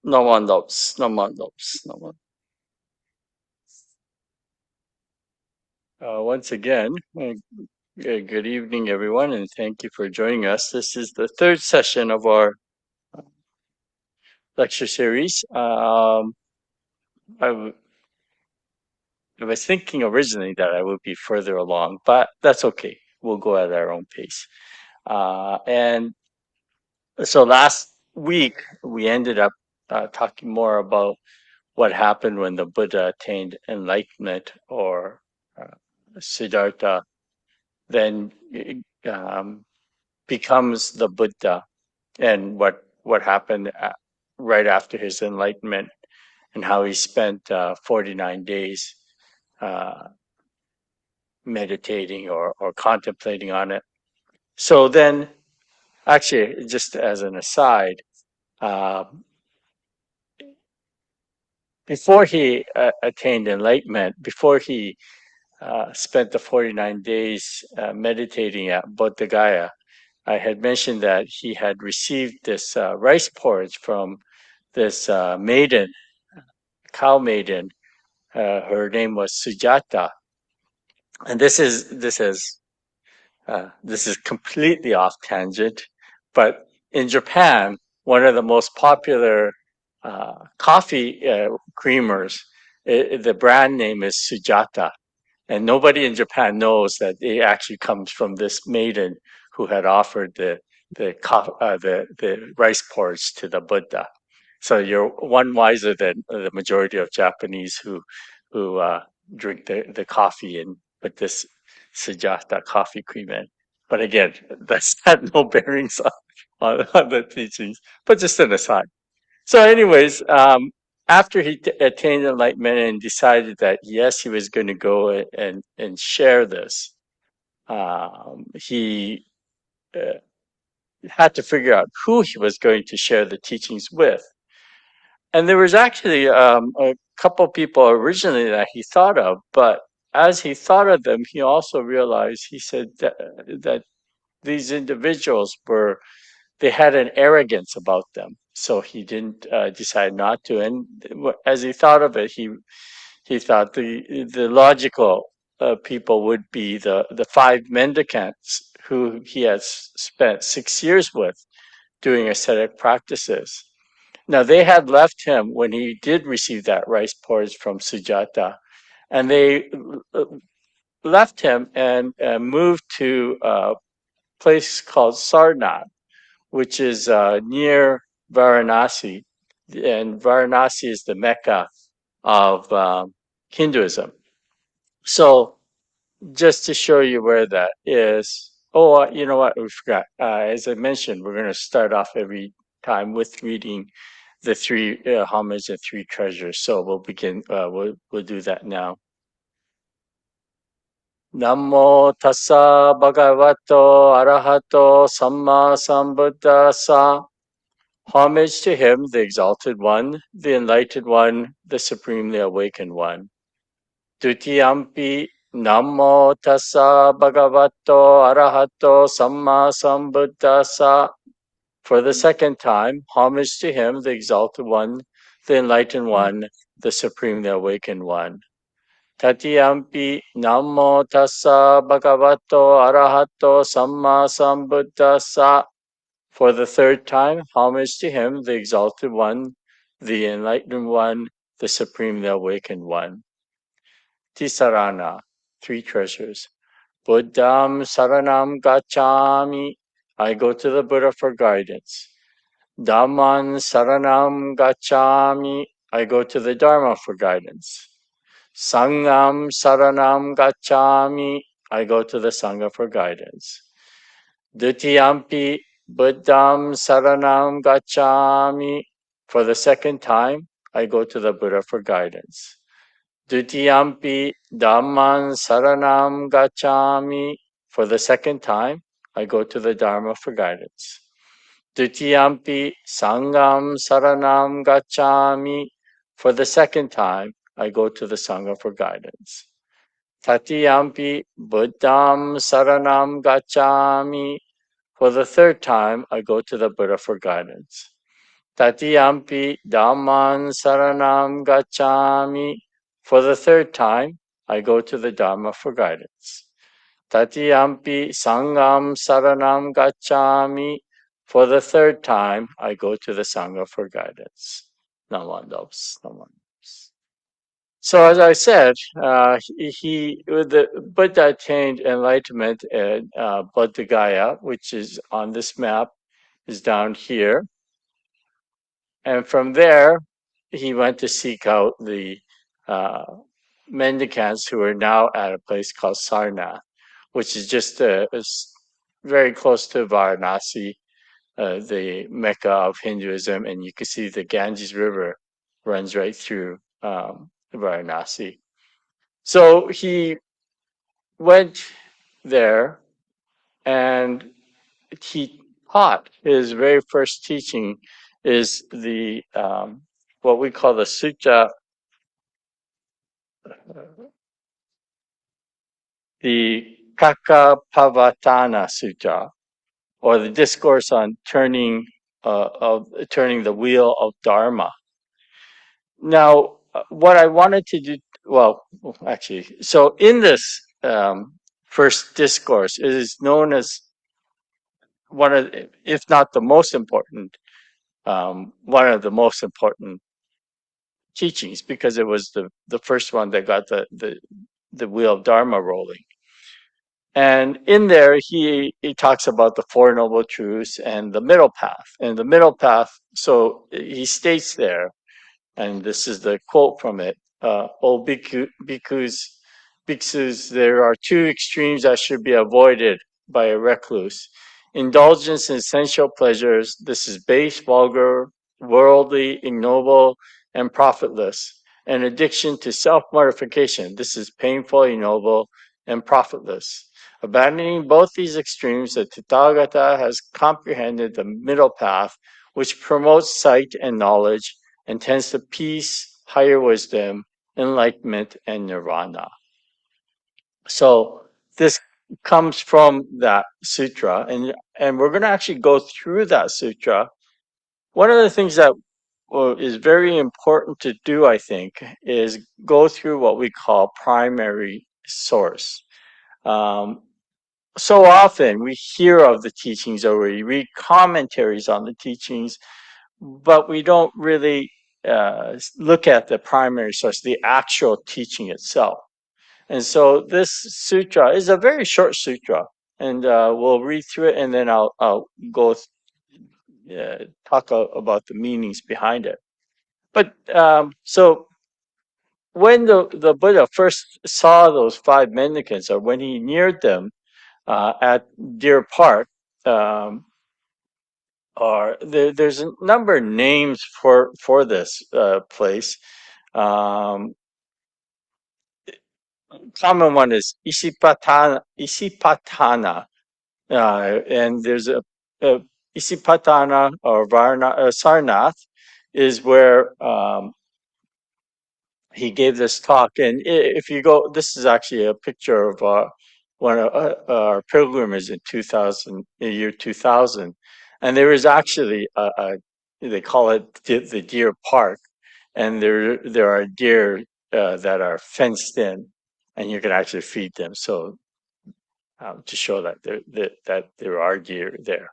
No one loves. Once again, good evening, everyone, and thank you for joining us. This is the third session of our lecture series. I was thinking originally that I would be further along, but that's okay. We'll go at our own pace. And so last week, we ended up talking more about what happened when the Buddha attained enlightenment, or Siddhartha then becomes the Buddha, and what happened right after his enlightenment, and how he spent 49 days meditating or contemplating on it. So then, actually, just as an aside, uh, before he attained enlightenment, before he spent the 49 days meditating at Bodh Gaya, I had mentioned that he had received this rice porridge from this maiden, cow maiden. Her name was Sujata, and this is completely off tangent, but in Japan, one of the most popular coffee creamers, the brand name is Sujata. And nobody in Japan knows that it actually comes from this maiden who had offered the rice porridge to the Buddha. So you're one wiser than the majority of Japanese who drink the coffee and put this Sujata coffee cream in. But again, that's had no bearings on the teachings. But just an aside. So, anyways, after he attained enlightenment and decided that yes, he was going to go and share this, he had to figure out who he was going to share the teachings with. And there was actually a couple people originally that he thought of, but as he thought of them, he also realized, he said that these individuals they had an arrogance about them. So he didn't decide not to. And as he thought of it, he thought the logical people would be the five mendicants who he has spent 6 years with doing ascetic practices. Now, they had left him when he did receive that rice porridge from Sujata, and they left him and moved to a place called Sarnath, which is near Varanasi, and Varanasi is the Mecca of Hinduism. So, just to show you where that is, you know what? We forgot. As I mentioned, we're going to start off every time with reading the three homage and three treasures. So we'll begin. We'll do that now. Namo tassa bhagavato arahato samma sambuddhassa. Homage to him, the exalted one, the enlightened one, the supremely awakened one. Dutiyampi Namo tassa bhagavato arahato samma sambuddhassa. For the second time, homage to him, the exalted one, the enlightened one, the supremely awakened one. Tatiyampi Namo tassa bhagavato arahato samma sambuddhassa. For the third time, homage to him, the exalted one, the enlightened one, the supremely awakened one. Tisarana, three treasures. Buddham saranam gacchami. I go to the Buddha for guidance. Dhamman saranam gacchami. I go to the Dharma for guidance. Sangham saranam gacchami. I go to the Sangha for guidance. Dutiyampi Buddham saranam gacchami. For the second time, I go to the Buddha for guidance. Dutiyampi Dhamman saranam gacchami. For the second time, I go to the Dharma for guidance. Dutiyampi Sangham saranam gacchami. For the second time, I go to the Sangha for guidance. Tatiyampi Buddham saranam gacchami. For the third time, I go to the Buddha for guidance. Tatiyampi Dhamman Saranam Gacchami. For the third time, I go to the Dharma for guidance. Tatiyampi Sangam Saranam Gacchami. For the third time, I go to the Sangha for guidance. Namandos, namandos. So as I said, the Buddha attained enlightenment at Bodh Gaya, which is on this map, is down here. And from there, he went to seek out the uh, mendicants who are now at a place called Sarnath, which is just very close to Varanasi, the Mecca of Hinduism. And you can see the Ganges River runs right through Varanasi. So he went there and he taught. His very first teaching is the what we call the sutta, the Kakapavatana Sutta, or the discourse on turning turning the wheel of Dharma. Now, what I wanted to do, well, actually, so in this first discourse, it is known as one of, if not the most important, one of the most important teachings, because it was the first one that got the wheel of Dharma rolling. And in there, he talks about the Four Noble Truths and the middle path. And the middle path, so he states there, and this is the quote from it, O bhikkhus, there are two extremes that should be avoided by a recluse. Indulgence in essential pleasures, this is base, vulgar, worldly, ignoble, and profitless. And addiction to self-mortification, this is painful, ignoble, and profitless. Abandoning both these extremes, the Tathagata has comprehended the middle path, which promotes sight and knowledge and tends to peace, higher wisdom, enlightenment, and nirvana. So this comes from that sutra, and we're going to actually go through that sutra. One of the things that is very important to do, I think, is go through what we call primary source. So often we hear of the teachings, or we read commentaries on the teachings, but we don't really look at the primary source, the actual teaching itself. And so this sutra is a very short sutra, and we'll read through it, and then I'll go talk about the meanings behind it. But so when the Buddha first saw those five mendicants, or when he neared them at Deer Park, or there's a number of names for this place. Common one is Isipatana, and there's a Isipatana or Sarnath is where he gave this talk. And if you go, this is actually a picture of one of our pilgrimages in the year 2000, and there is actually they call it the deer park, and there are deer that are fenced in, and you can actually feed them. So to show that there are deer there.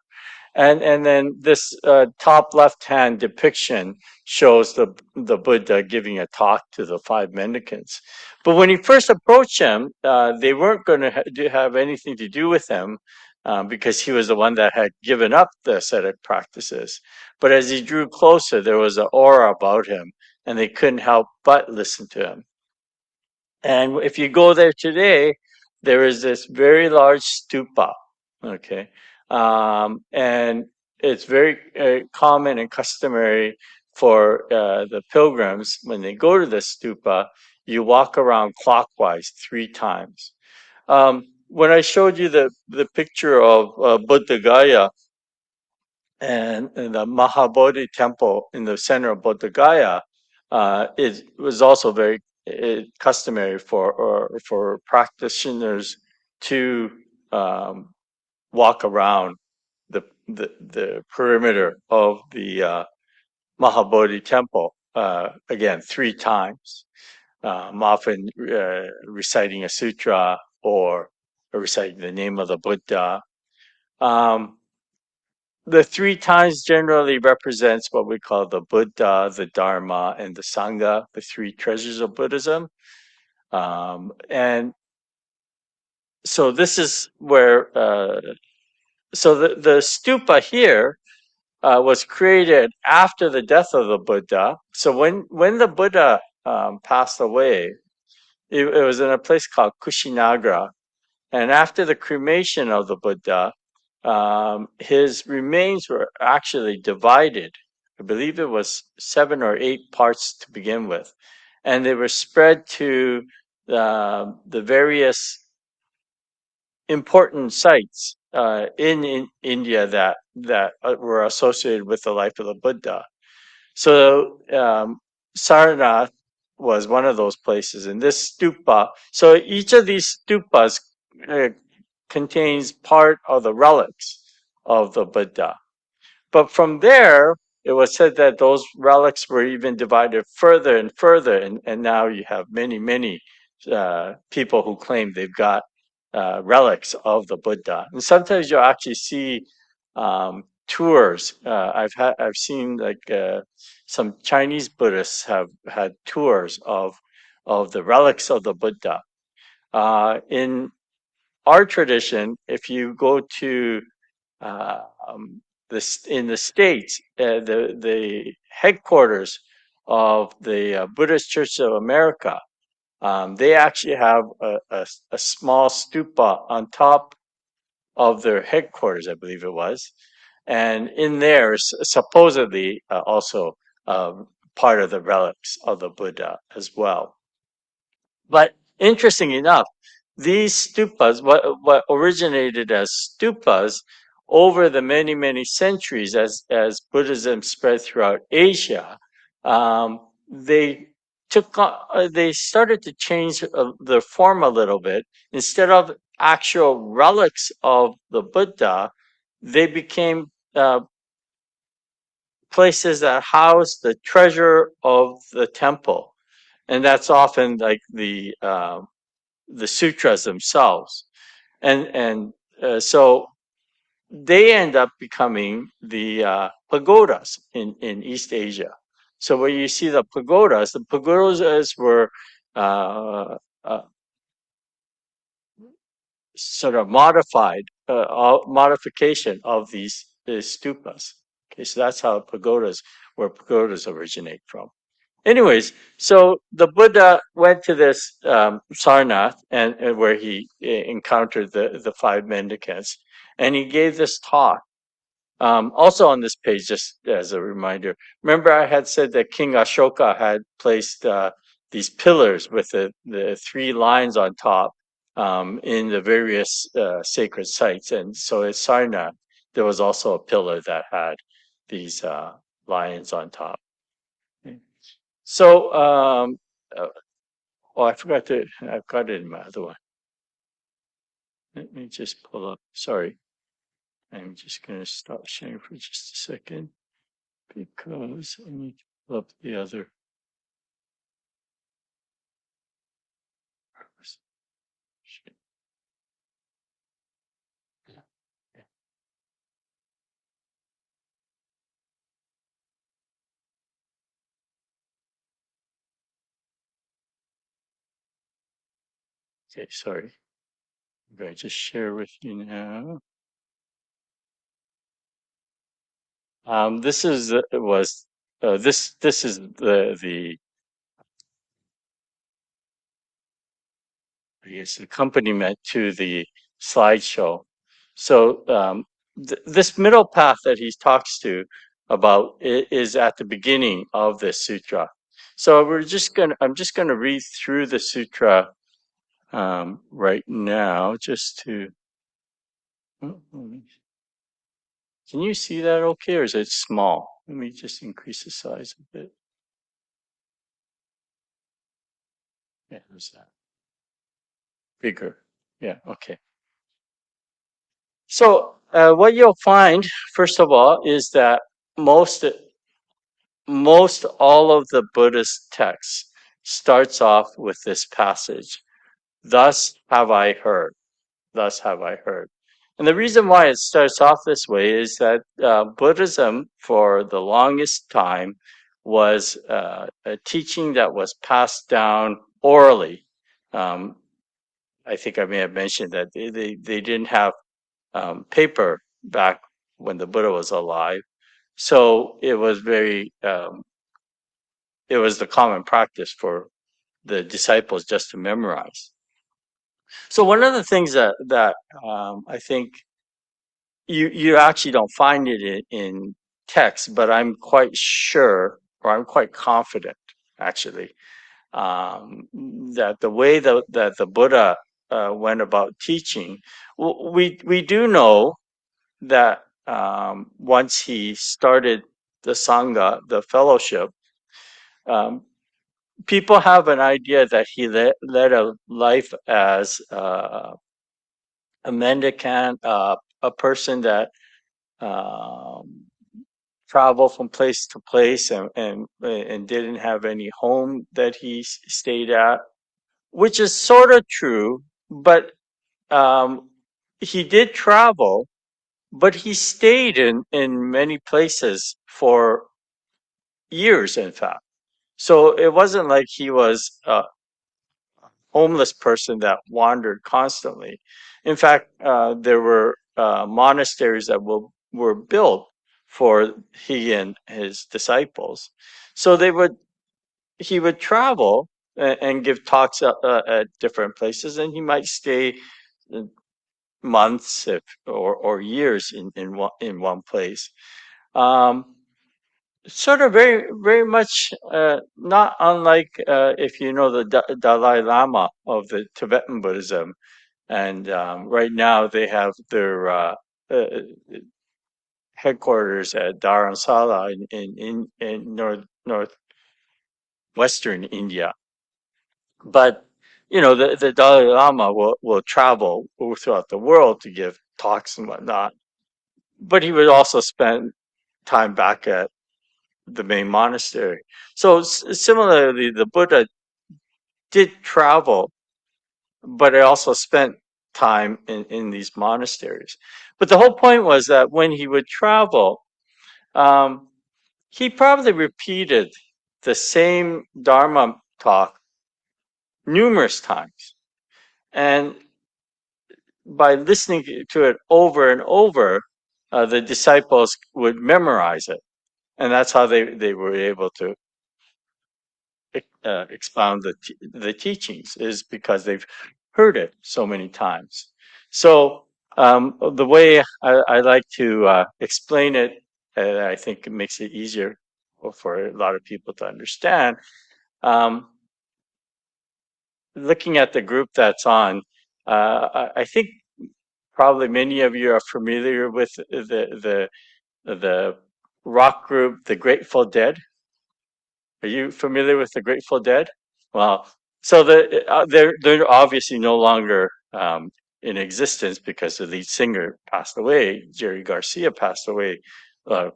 And then this top left-hand depiction shows the Buddha giving a talk to the five mendicants. But when he first approached them, they weren't going to have anything to do with him because he was the one that had given up the ascetic practices. But as he drew closer, there was an aura about him, and they couldn't help but listen to him. And if you go there today, there is this very large stupa, okay? And it's very common and customary for the pilgrims, when they go to the stupa, you walk around clockwise 3 times. When I showed you the picture of Buddha Gaya and the Mahabodhi temple in the center of Bodh Gaya, it was also very customary for practitioners to walk around the perimeter of the Mahabodhi temple, again, 3 times, often reciting a sutra or reciting the name of the Buddha. Um, the 3 times generally represents what we call the Buddha, the Dharma, and the Sangha, the 3 treasures of Buddhism. And so this is where, so the stupa here was created after the death of the Buddha. So when the Buddha passed away, it was in a place called Kushinagra. And after the cremation of the Buddha, his remains were actually divided. I believe it was 7 or 8 parts to begin with. And they were spread to the various important sites in India that were associated with the life of the Buddha. So Sarnath was one of those places, and this stupa. So each of these stupas uh, contains part of the relics of the Buddha. But from there, it was said that those relics were even divided further and further, and now you have many people who claim they've got relics of the Buddha. And sometimes you'll actually see tours. I've seen like some Chinese Buddhists have had tours of the relics of the Buddha. In our tradition, if you go to this in the States, the headquarters of the Buddhist Church of America, they actually have a small stupa on top of their headquarters, I believe it was, and in there is supposedly also part of the relics of the Buddha as well. But interesting enough, these stupas, what originated as stupas, over the many centuries, as Buddhism spread throughout Asia, they they started to change their form a little bit. Instead of actual relics of the Buddha, they became places that house the treasure of the temple, and that's often like the sutras themselves, and so they end up becoming the pagodas in East Asia. So where you see the pagodas were uh, uh, sort of modification of these stupas. Okay, so that's how pagodas, where pagodas originate from. Anyways, so the Buddha went to this Sarnath, and where he encountered the 5 mendicants, and he gave this talk. Also on this page, just as a reminder, remember I had said that King Ashoka had placed these pillars with the 3 lions on top in the various sacred sites, and so at Sarnath there was also a pillar that had these lions on top. So, uh, oh, I forgot to, I've got it in my other one. Let me just pull up. Sorry. I'm just going to stop sharing for just a second because I need to pull up the other. Okay, sorry. I'm going to just share with you now. This is was this is I guess accompaniment to the slideshow. So this middle path that he talks to about is at the beginning of this sutra. So I'm just gonna read through the sutra right now, just to. Oh, can you see that okay, or is it small? Let me just increase the size a bit. Yeah, there's that. Bigger. Yeah, okay. So what you'll find, first of all, is that most most all of the Buddhist texts starts off with this passage, thus have I heard, thus have I heard. And the reason why it starts off this way is that Buddhism, for the longest time, was a teaching that was passed down orally. Um, I think I may have mentioned that they didn't have paper back when the Buddha was alive. So it was it was the common practice for the disciples just to memorize. So one of the things that I think you actually don't find it in text, but I'm quite sure, or I'm quite confident, actually, that the way that the Buddha went about teaching, we do know that once he started the sangha, the fellowship, um, people have an idea that he led a life as a mendicant, a person that um, traveled from place to place and didn't have any home that he stayed at, which is sort of true, but um, he did travel, but he stayed in many places for years, in fact. So it wasn't like he was homeless person that wandered constantly. In fact, there were monasteries that were built for he and his disciples. So he would travel and give talks at different places, and he might stay months or years in one place. Um, Sort of very much not unlike if you know the Dalai Lama of the Tibetan Buddhism, and right now they have their uh, headquarters at Dharamsala in northwestern India. But you know the Dalai Lama will travel throughout the world to give talks and whatnot. But he would also spend time back at the main monastery. So similarly, the Buddha did travel, but I also spent time in these monasteries. But the whole point was that when he would travel, um, he probably repeated the same Dharma talk numerous times. And by listening to it over and over, the disciples would memorize it. And that's how they were able to expound the teachings, is because they've heard it so many times. So the way I like to explain it, I think it makes it easier for a lot of people to understand. Um, Looking at the group that's on, I think probably many of you are familiar with the rock group, the Grateful Dead. Are you familiar with the Grateful Dead? Well, so they're obviously no longer in existence because the lead singer passed away. Jerry Garcia passed away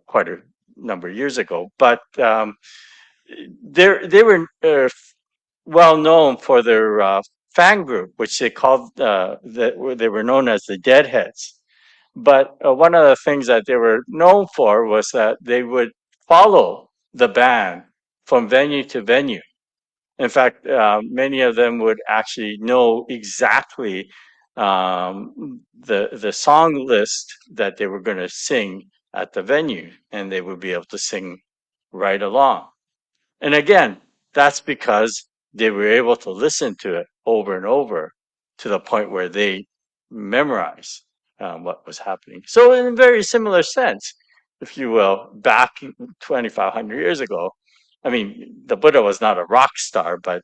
quite a number of years ago. But they were well known for their fan group, which they called they were known as the Deadheads. But one of the things that they were known for was that they would follow the band from venue to venue. In fact, many of them would actually know exactly the song list that they were going to sing at the venue, and they would be able to sing right along. And again, that's because they were able to listen to it over and over to the point where they memorized what was happening. So, in a very similar sense, if you will, back 2,500 years ago, I mean, the Buddha was not a rock star, but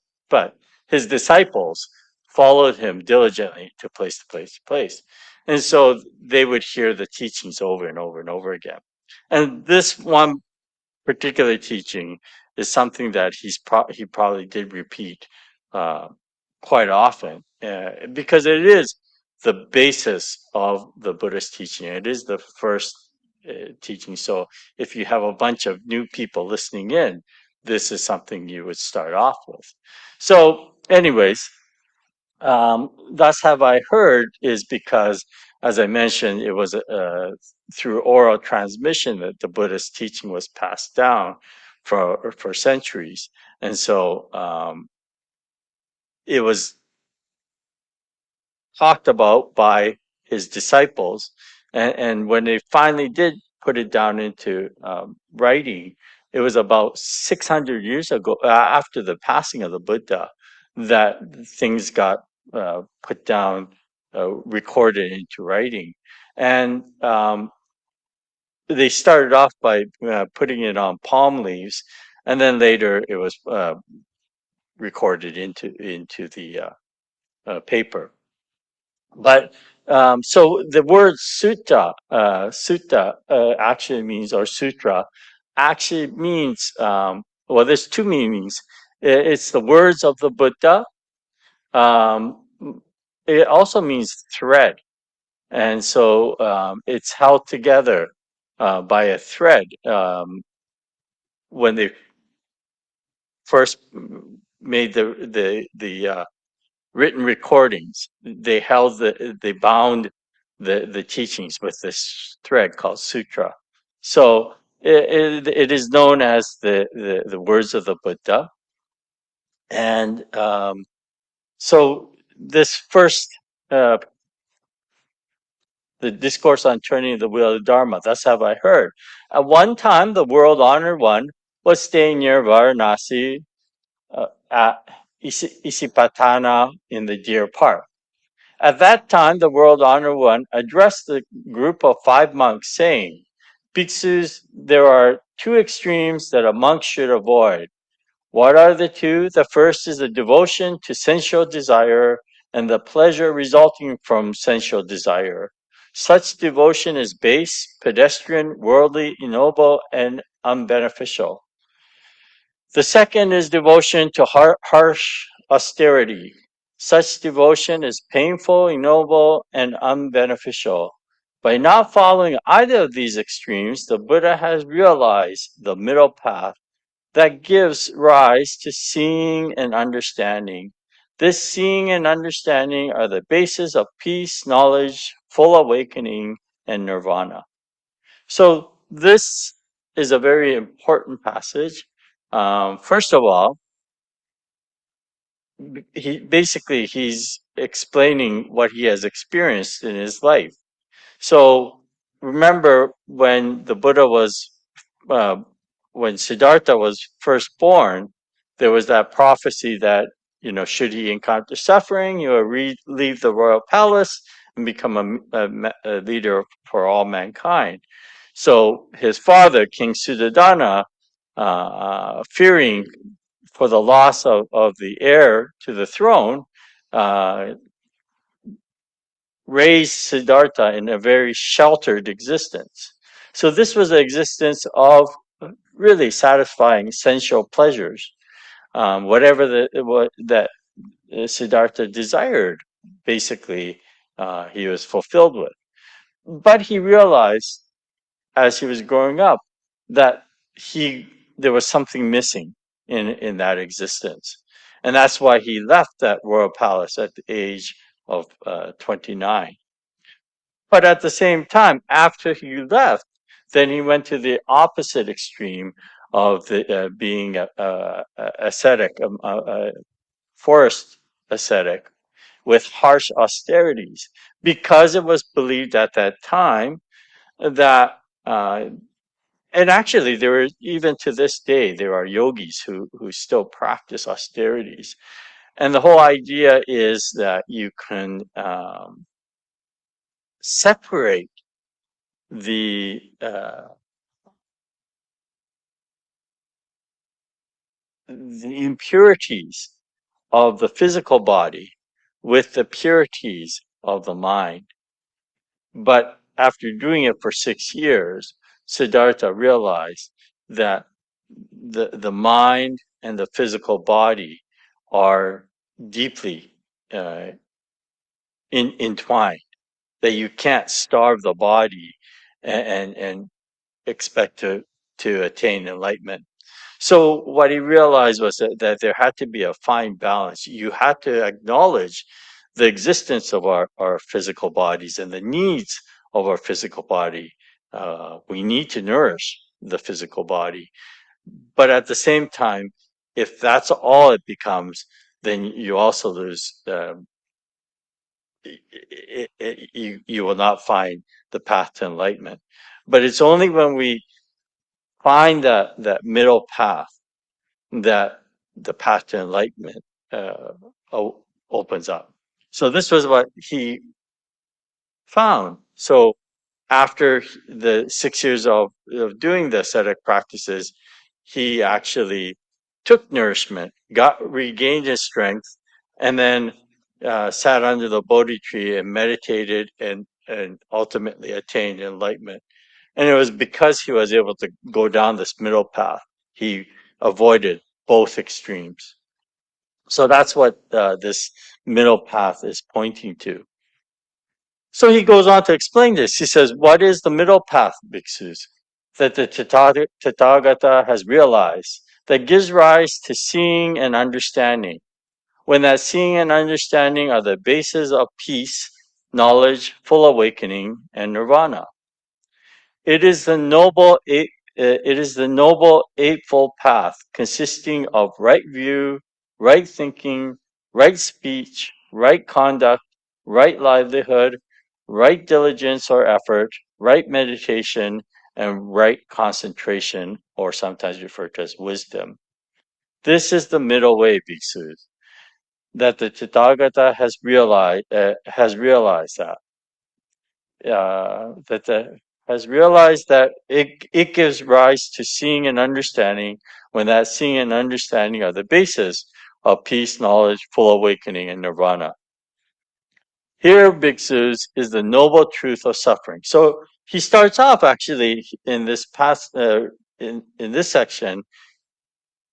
his disciples followed him diligently to place to place to place. And so they would hear the teachings over and over and over again. And this one particular teaching is something that he probably did repeat uh, quite often because it is the basis of the Buddhist teaching. It is the first teaching. So if you have a bunch of new people listening in, this is something you would start off with. So, anyways, thus have I heard is because, as I mentioned, it was through oral transmission that the Buddhist teaching was passed down for centuries, and so it was talked about by his disciples. And when they finally did put it down into writing, it was about 600 years ago, after the passing of the Buddha, that things got put down, recorded into writing. And they started off by putting it on palm leaves, and then later it was recorded into the paper. But so the word sutta actually means, or sutra, actually means, well, there's two meanings. It's the words of the Buddha. Um, it also means thread. And so it's held together by a thread. When they first made the written recordings, they bound the teachings with this thread called sutra. So it is known as the words of the Buddha. And so this first, uh, the discourse on turning the wheel of Dharma, thus have I heard. At one time, the world honored one was staying near Varanasi, at Isipatana in the Deer Park. At that time, the world honored one addressed the group of 5 monks, saying, Bhikshus, there are two extremes that a monk should avoid. What are the two? The first is the devotion to sensual desire and the pleasure resulting from sensual desire. Such devotion is base, pedestrian, worldly, ignoble, and unbeneficial. The second is devotion to harsh austerity. Such devotion is painful, ignoble, and unbeneficial. By not following either of these extremes, the Buddha has realized the middle path that gives rise to seeing and understanding. This seeing and understanding are the basis of peace, knowledge, full awakening, and nirvana. So this is a very important passage. First of all, he's explaining what he has experienced in his life. So remember when the Buddha was, uh, when Siddhartha was first born, there was that prophecy that, should he encounter suffering, he will leave the royal palace and become a leader for all mankind. So his father, King Suddhodana, fearing for the loss of the heir to the throne, uh, raised Siddhartha in a very sheltered existence. So this was an existence of really satisfying sensual pleasures, whatever that Siddhartha desired. Basically, he was fulfilled with. But he realized as he was growing up that there was something missing in that existence, and that's why he left that royal palace at the age of 29. But at the same time, after he left, then he went to the opposite extreme of being a ascetic, a forest ascetic with harsh austerities, because it was believed at that time that and actually, there are, even to this day, there are yogis who still practice austerities. And the whole idea is that you can separate the impurities of the physical body with the purities of the mind. But after doing it for 6 years, Siddhartha realized that the mind and the physical body are deeply uh, entwined, that you can't starve the body and expect to attain enlightenment. So what he realized was that there had to be a fine balance. You had to acknowledge the existence of our physical bodies and the needs of our physical body. We need to nourish the physical body. But at the same time, if that's all it becomes, then you also lose. You will not find the path to enlightenment. But it's only when we find that middle path that the path to enlightenment uh, opens up. So this was what he found. So after the 6 years of doing the ascetic practices, he actually took nourishment, regained his strength, and then sat under the Bodhi tree and meditated and ultimately attained enlightenment. And it was because he was able to go down this middle path. He avoided both extremes. So that's what this middle path is pointing to. So he goes on to explain this. He says, what is the middle path, bhikshus, that the Tathagata has realized that gives rise to seeing and understanding, when that seeing and understanding are the bases of peace, knowledge, full awakening, and nirvana? It is the noble eightfold path, consisting of right view, right thinking, right speech, right conduct, right livelihood, right diligence or effort, right meditation, and right concentration, or sometimes referred to as wisdom. This is the middle way, bhikshus, that the Tathagata has realized has realized that it gives rise to seeing and understanding, when that seeing and understanding are the basis of peace, knowledge, full awakening, and nirvana. Here, bhikshus, is the noble truth of suffering. So he starts off actually in this in this section.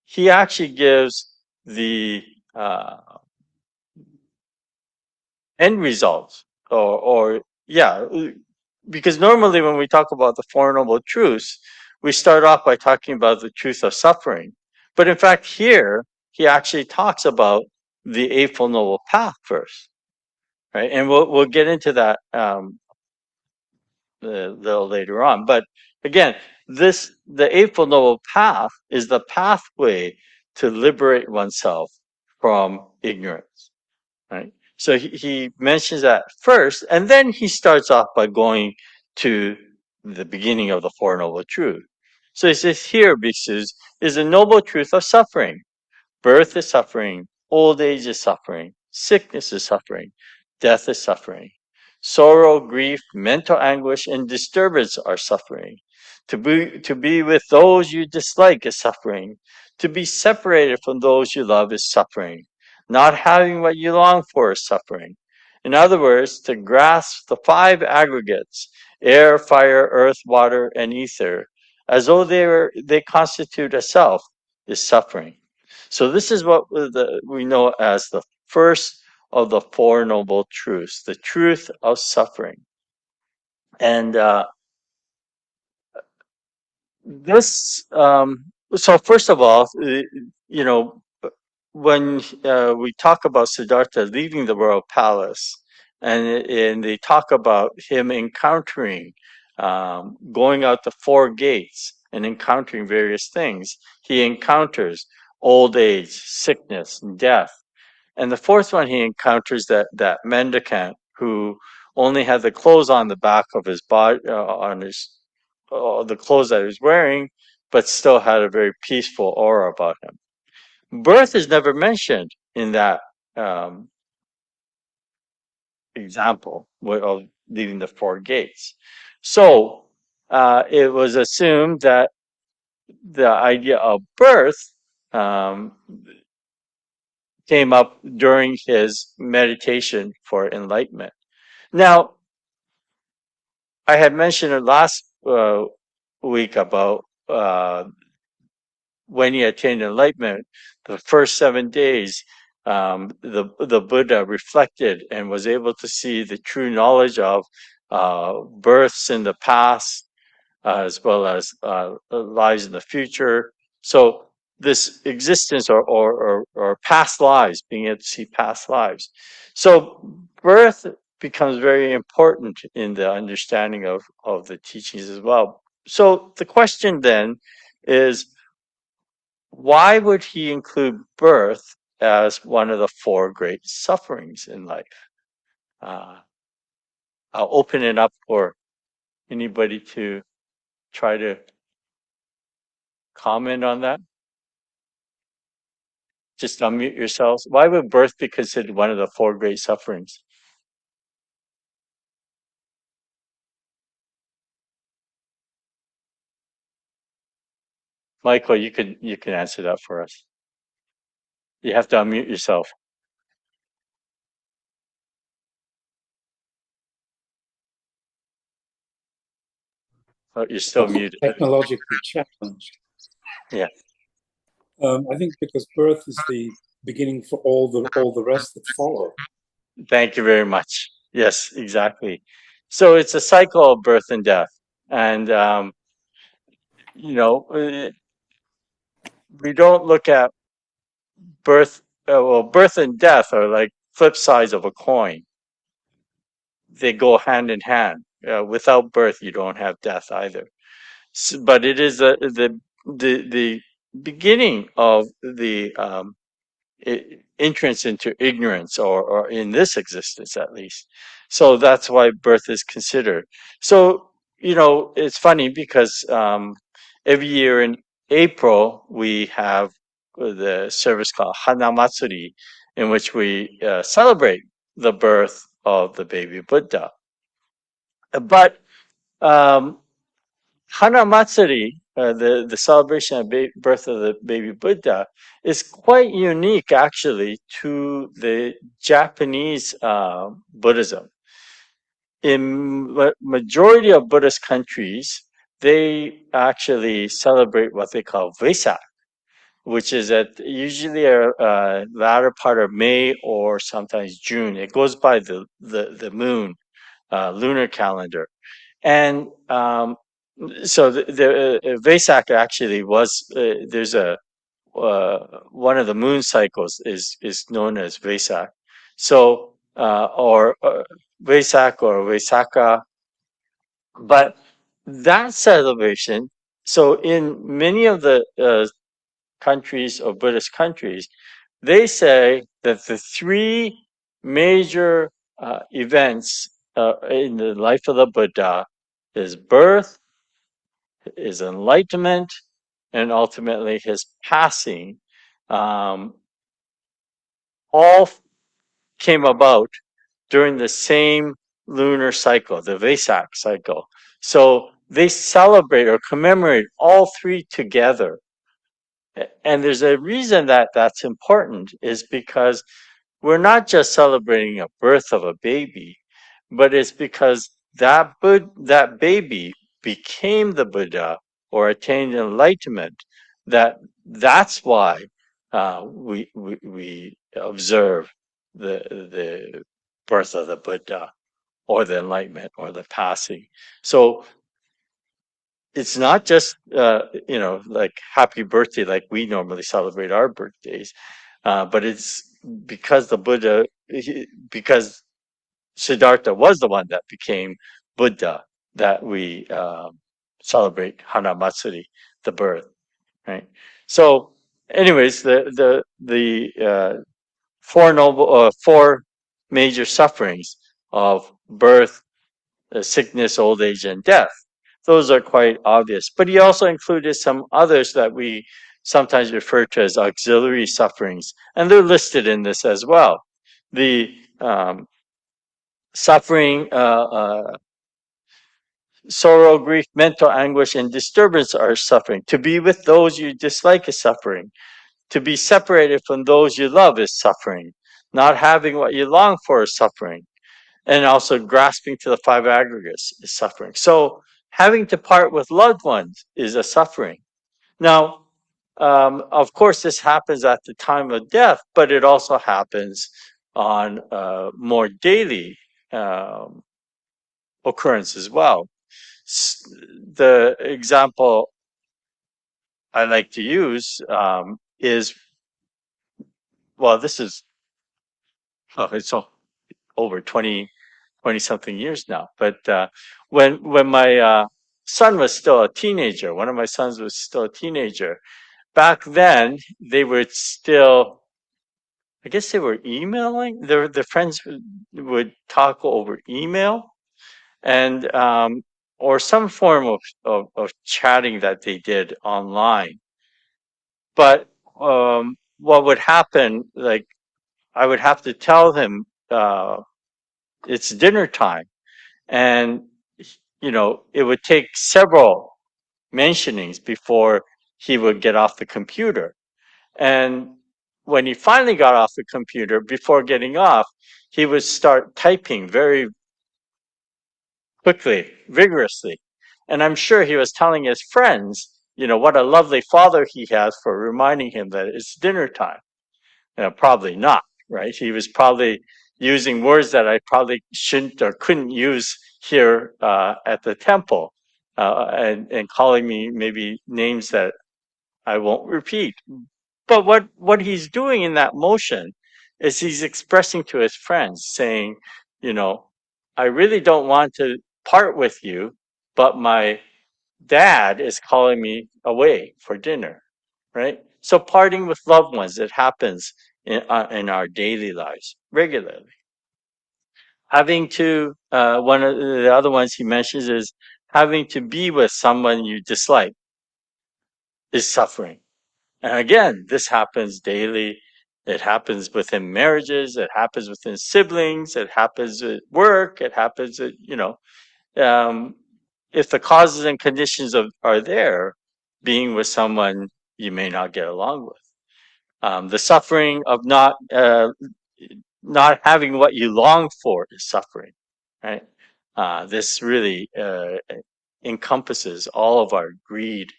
He actually gives the uh, end results, or yeah, because normally when we talk about the Four Noble Truths, we start off by talking about the truth of suffering. But in fact, here he actually talks about the Eightfold Noble Path first, right? And we'll get into that a little later on. But again, the Eightfold Noble Path is the pathway to liberate oneself from ignorance, right? So he mentions that first, and then he starts off by going to the beginning of the Four Noble Truths. So he says, here, bhikshus, is the noble truth of suffering. Birth is suffering, old age is suffering, sickness is suffering, death is suffering. Sorrow, grief, mental anguish, and disturbance are suffering. To be with those you dislike is suffering. To be separated from those you love is suffering. Not having what you long for is suffering. In other words, to grasp the five aggregates, air, fire, earth, water, and ether, as though they constitute a self, is suffering. So this is what we know as the first of the Four Noble Truths, the truth of suffering. And this, so first of all, you know, when we talk about Siddhartha leaving the royal palace, and they talk about him encountering, going out the four gates and encountering various things, he encounters old age, sickness, and death. And the fourth one, he encounters that mendicant who only had the clothes on the back of his body, on his the clothes that he was wearing, but still had a very peaceful aura about him. Birth is never mentioned in that um, example of leaving the four gates. So it was assumed that the idea of birth um, came up during his meditation for enlightenment. Now, I had mentioned it last week about when he attained enlightenment, the first 7 days, the Buddha reflected and was able to see the true knowledge of births in the past, as well as lives in the future. So this existence or past lives, being able to see past lives. So birth becomes very important in the understanding of the teachings as well. So the question then is, why would he include birth as one of the four great sufferings in life? Uh, I'll open it up for anybody to try to comment on that. Just unmute yourselves. Why would birth be considered one of the four great sufferings? Michael, you can answer that for us. You have to unmute yourself. Oh, you're still muted. Technologically challenged. Yeah. I think because birth is the beginning for all the rest that follow. Thank you very much. Yes, exactly. So it's a cycle of birth and death, and you know, we don't look at birth. Well, birth and death are like flip sides of a coin. They go hand in hand. Without birth, you don't have death either. But it is the beginning of the entrance into ignorance, or in this existence at least. So that's why birth is considered. So it's funny because every year in April we have the service called Hana Matsuri, in which we celebrate the birth of the baby Buddha. But um, Hana Matsuri, the celebration of birth of the baby Buddha, is quite unique actually to the Japanese Buddhism. In majority of Buddhist countries, they actually celebrate what they call Vesak, which is at usually a latter part of May or sometimes June. It goes by the moon, lunar calendar. And so the Vesak actually was there's a one of the moon cycles is known as Vesak. So or Vesak or Vesaka, but that celebration. So in many of the countries or Buddhist countries, they say that the three major events in the life of the Buddha is birth, his enlightenment, and ultimately his passing, um, all came about during the same lunar cycle, the Vesak cycle. So they celebrate or commemorate all three together. And there's a reason that that's important, is because we're not just celebrating a birth of a baby, but it's because that baby became the Buddha or attained enlightenment. That's why we observe the birth of the Buddha or the enlightenment or the passing. So it's not just like happy birthday like we normally celebrate our birthdays, but it's because the Buddha, because Siddhartha was the one that became Buddha, that we celebrate Hana Matsuri, the birth, right? So, anyways, the four major sufferings of birth, sickness, old age, and death. Those are quite obvious. But he also included some others that we sometimes refer to as auxiliary sufferings, and they're listed in this as well. The suffering, sorrow, grief, mental anguish, and disturbance are suffering. To be with those you dislike is suffering. To be separated from those you love is suffering. Not having what you long for is suffering. And also grasping to the five aggregates is suffering. So having to part with loved ones is a suffering. Now, of course, this happens at the time of death, but it also happens on more daily occurrence as well. The example I like to use is, well, this is, oh, it's over 20 something years now. But when my son was still a teenager, one of my sons was still a teenager, back then they were still, I guess they were emailing. Their friends would talk over email and or some form of chatting that they did online. But what would happen, like I would have to tell him it's dinner time, and it would take several mentionings before he would get off the computer. And when he finally got off the computer, before getting off, he would start typing very quickly, vigorously. And I'm sure he was telling his friends, what a lovely father he has for reminding him that it's dinner time. Probably not, right? He was probably using words that I probably shouldn't or couldn't use here at the temple, and calling me maybe names that I won't repeat. But what he's doing in that motion is he's expressing to his friends, saying, you know, I really don't want to part with you, but my dad is calling me away for dinner, right? So parting with loved ones, it happens in our daily lives regularly. Having to, one of the other ones he mentions is having to be with someone you dislike is suffering. And again, this happens daily. It happens within marriages. It happens within siblings. It happens at work. It happens at, um, if the causes and conditions are there, being with someone you may not get along with. The suffering of not having what you long for is suffering, right? This really encompasses all of our greed.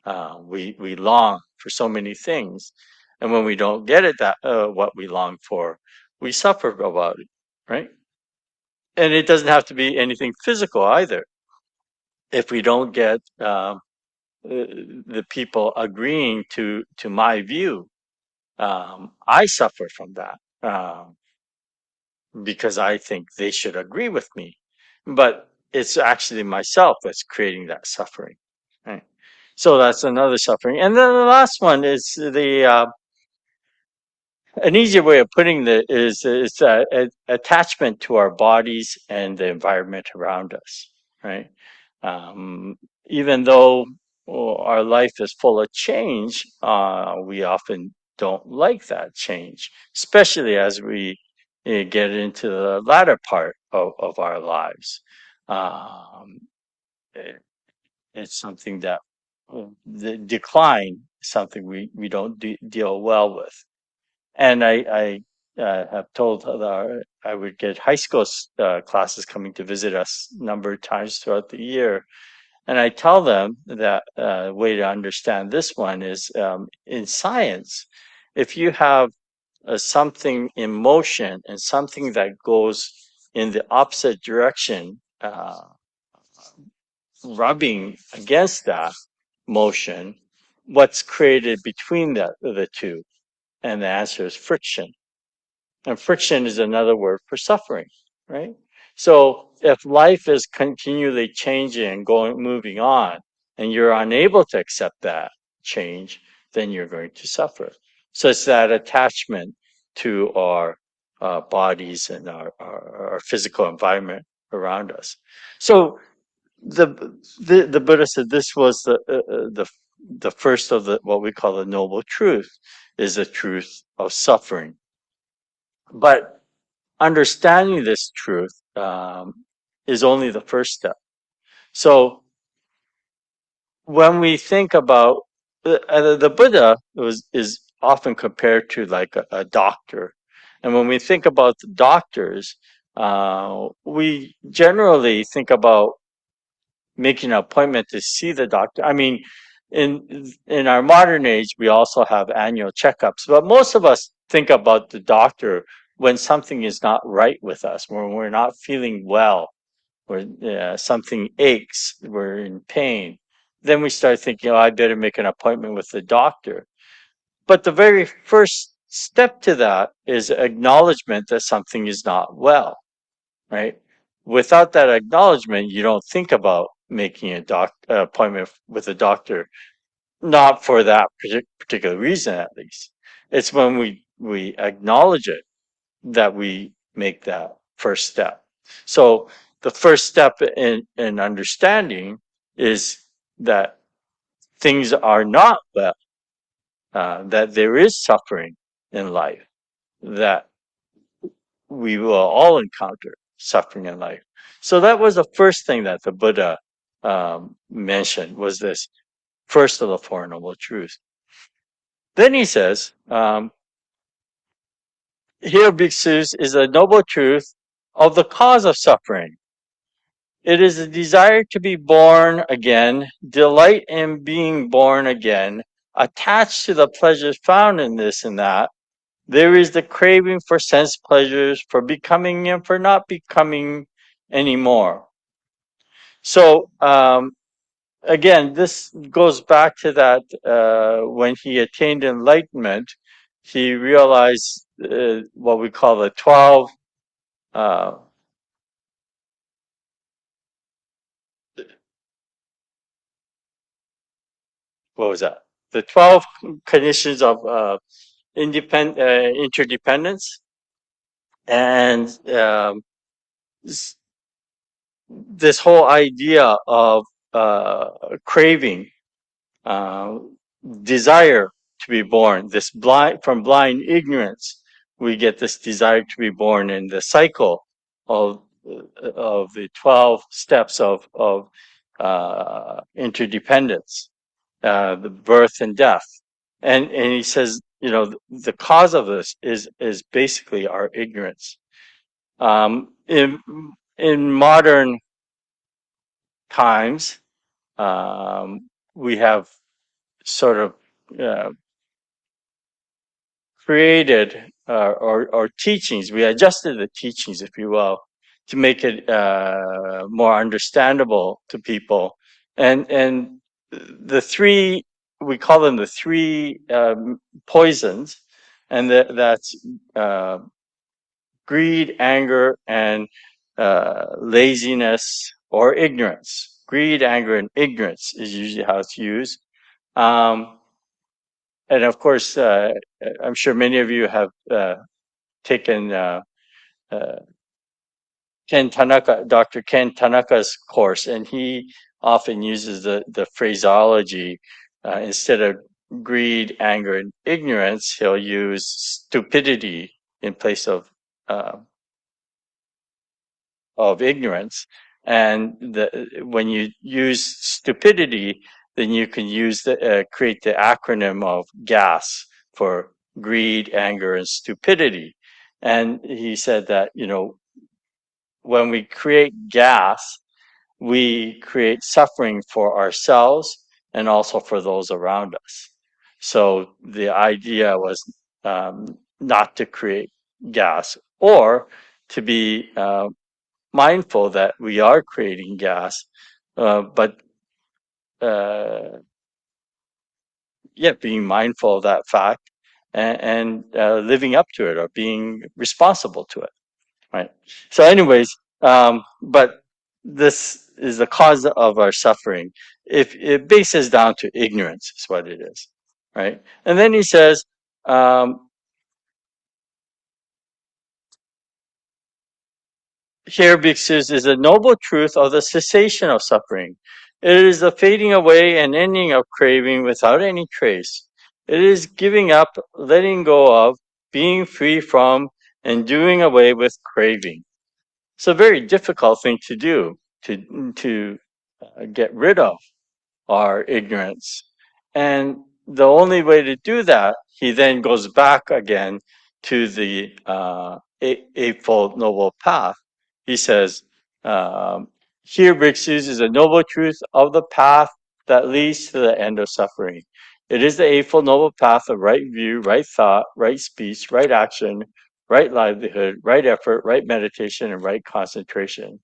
We long for so many things, and when we don't get it, that what we long for, we suffer about it, right? And it doesn't have to be anything physical either. If we don't get the people agreeing to my view, I suffer from that because I think they should agree with me, but it's actually myself that's creating that suffering, right? So that's another suffering. And then the last one is the an easier way of putting it is attachment to our bodies and the environment around us, right? Um, Even though our life is full of change, we often don't like that change, especially as we get into the latter part of our lives. Um, it, it's something that the decline is something we don't deal well with. And I have told I would get high school classes coming to visit us a number of times throughout the year. And I tell them that way to understand this one is in science, if you have something in motion and something that goes in the opposite direction, rubbing against that motion, what's created between the two? And the answer is friction. And friction is another word for suffering, right? So if life is continually changing and moving on, and you're unable to accept that change, then you're going to suffer. So it's that attachment to our bodies and our physical environment around us. So the Buddha said this was the first of the what we call the noble truth, is the truth of suffering. But understanding this truth is only the first step. So when we think about the Buddha is often compared to like a doctor, and when we think about the doctors, we generally think about making an appointment to see the doctor. I mean, in our modern age, we also have annual checkups, but most of us think about the doctor when something is not right with us, when we're not feeling well. or something aches, we're in pain, then we start thinking, oh, I better make an appointment with the doctor. But the very first step to that is acknowledgement that something is not well, right? Without that acknowledgement, you don't think about making a appointment with a doctor, not for that particular reason, at least. It's when we acknowledge it that we make that first step. So the first step in understanding is that things are not well, that there is suffering in life, that we will all encounter suffering in life. So that was the first thing that the Buddha mentioned, was this first of the Four Noble Truths. Then he says, here, bhikshus, is a noble truth of the cause of suffering. It is a desire to be born again, delight in being born again, attached to the pleasures found in this and that. There is the craving for sense pleasures, for becoming and for not becoming anymore. So, again, this goes back to that when he attained enlightenment, he realized what we call the 12 what was that? The 12 conditions of interdependence, and this whole idea of craving, uh, desire to be born, this from blind ignorance, we get this desire to be born in the cycle of the 12 steps of interdependence, the birth and death. And he says, the cause of this is basically our ignorance. In modern times, we have sort of created or teachings. We adjusted the teachings, if you will, to make it more understandable to people. And the three, we call them the three poisons, and that's greed, anger, and laziness or ignorance. Greed, anger, and ignorance is usually how it's used. And of course, I'm sure many of you have taken Ken Tanaka, Dr. Ken Tanaka's course, and he often uses the phraseology instead of greed, anger, and ignorance, he'll use stupidity in place of ignorance. And when you use stupidity, then you can use create the acronym of GAS for greed, anger, and stupidity. And he said that, when we create gas, we create suffering for ourselves and also for those around us. So the idea was not to create gas, or to be mindful that we are creating gas, but being mindful of that fact, and living up to it, or being responsible to it, right? So anyways, but this is the cause of our suffering. If it bases down to ignorance, is what it is, right? And then he says, here, bhikshus, is a noble truth of the cessation of suffering. It is the fading away and ending of craving without any trace. It is giving up, letting go of, being free from, and doing away with craving. It's a very difficult thing to do, to get rid of our ignorance. And the only way to do that, he then goes back again to the Eightfold Noble Path. He says, here, bhikshus, is a noble truth of the path that leads to the end of suffering. It is the Eightfold Noble Path of right view, right thought, right speech, right action, right livelihood, right effort, right meditation, and right concentration.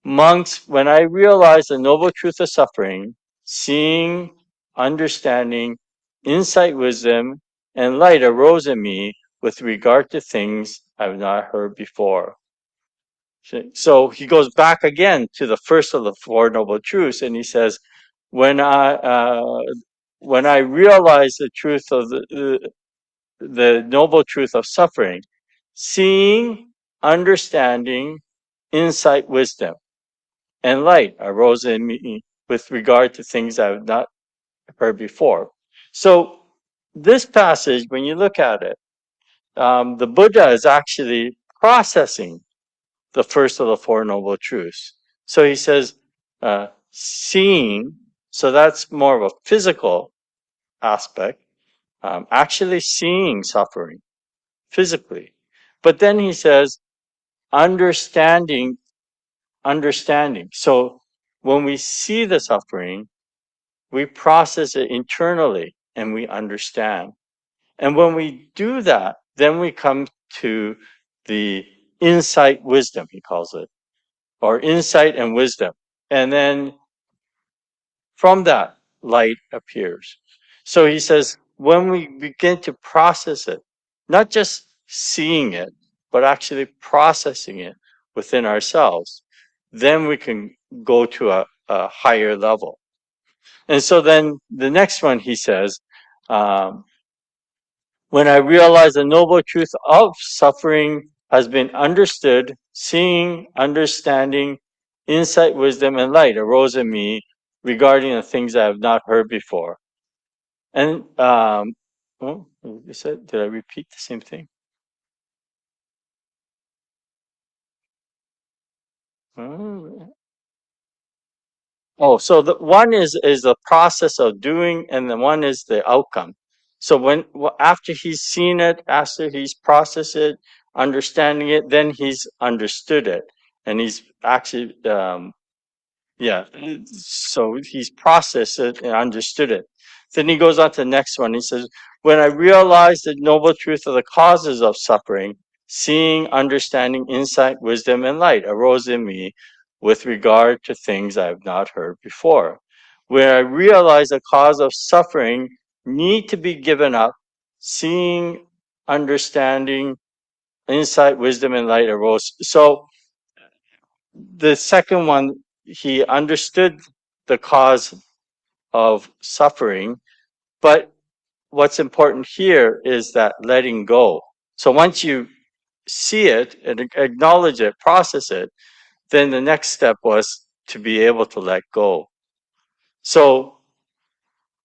monks, when I realized the noble truth of suffering, seeing, understanding, insight, wisdom, and light arose in me with regard to things I've not heard before. So he goes back again to the first of the Four Noble Truths, and he says, when I realized the truth of the noble truth of suffering, seeing, understanding, insight, wisdom, and light arose in me with regard to things I have not heard before. So this passage, when you look at it, the Buddha is actually processing the first of the Four Noble Truths. So he says, seeing, so that's more of a physical aspect, actually seeing suffering physically. But then he says, understanding. So when we see the suffering, we process it internally and we understand. And when we do that, then we come to the insight wisdom, he calls it, or insight and wisdom. And then from that, light appears. So he says, when we begin to process it, not just seeing it, but actually processing it within ourselves, then we can go to a higher level. And so then the next one, he says, when I realize the noble truth of suffering has been understood, seeing, understanding, insight, wisdom, and light arose in me regarding the things I have not heard before. And, oh, you said, did I repeat the same thing? Oh, so the one is the process of doing, and the one is the outcome. So after he's seen it, after he's processed it, understanding it, then he's understood it, and he's actually yeah. So he's processed it and understood it. Then he goes on to the next one. He says, when I realized the noble truth of the causes of suffering, seeing, understanding, insight, wisdom, and light arose in me with regard to things I have not heard before. When I realized the cause of suffering need to be given up, seeing, understanding, insight, wisdom, and light arose. So the second one, he understood the cause of suffering, but what's important here is that letting go. So once you see it and acknowledge it, process it, then the next step was to be able to let go. So